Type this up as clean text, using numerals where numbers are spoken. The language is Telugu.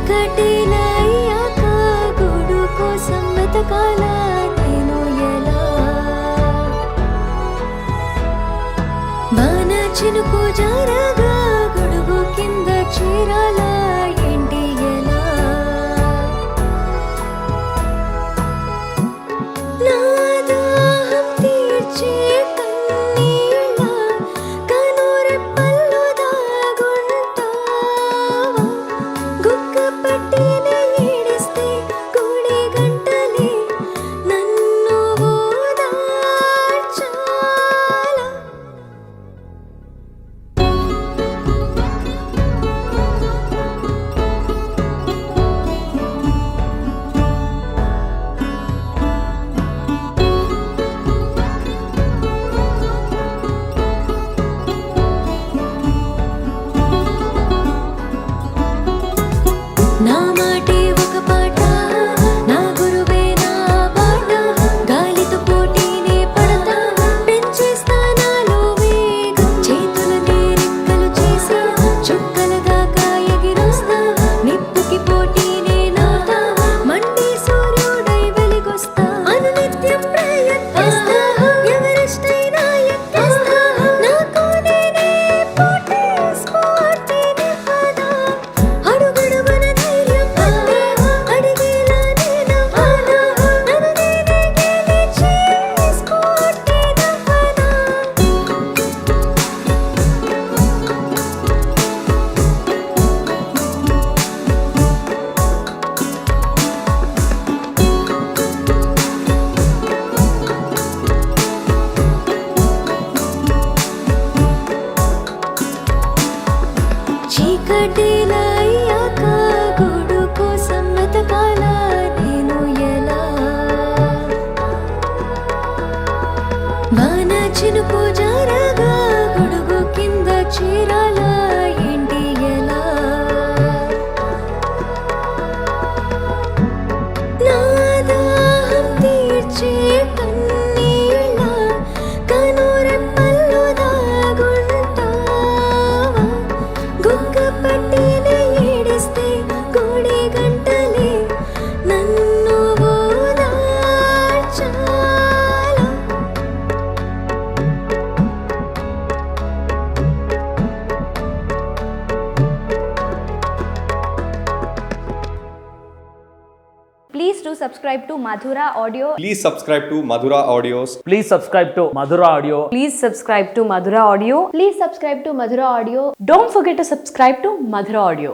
చీకటిలయ్యాక గూడు కోసం వెతకాలా నేను ఎలా? వాన చినుకు జారగా గొడుగు కింద చేరాలా ఏంటి ఎలా? నా దాహం తీర్చే కన్నీళ్ళ కనురెప్పల్లో దాగుంటావా? గుక్క పట్టిన ఏడిస్తే గుడి గంటలే నన్ను ఓదార్చాలా? నా మాటే ఒక పాట, నా గురువే నా బాట, గాలితో పోటీనే పడతా, పెంచేస్తా నాలో వేగం, చేతులనే రెక్కలు చేసి చుక్కల దాకా ఎగిరొస్తా, నిప్పుకి పోటీనే నాతా, మండే సూర్యుడై వెలిగొస్తా, అనునిత్యం ప్రయత్నిస్తా, ఎవరిష్టైనా ఎక్కేస్తా, నాకు నేనే పోటీ స్ఫూర్తిని హదా, అడుగడుగున ధైర్యం పట్టే అడిగేలా నేనవ్వాలా, నన్ను నేనే గెలిచే స్ఫూర్తినవ్వనా? చీకటిలయ్యాక గూడు కోసం వెతకాలా నేను ఎలా? వాన చినుకు జారగా గొడుగు కింద చేరాలా ఏంటి ఎలా? నా దాహం తీర్చే కన్నీళ్ళ కనురెప్పల్లో దాగుంటావా? గుక్క పట్టిన ఏడిస్తే గుడి గంటలే నన్ను ఓదార్చాలా? Please do subscribe to Madhura Audio. Please subscribe to Madhura Audios. Please subscribe to Madhura Audio. Please subscribe to Madhura Audio. Please subscribe to Madhura Audio. Don't forget to subscribe to Madhura Audio.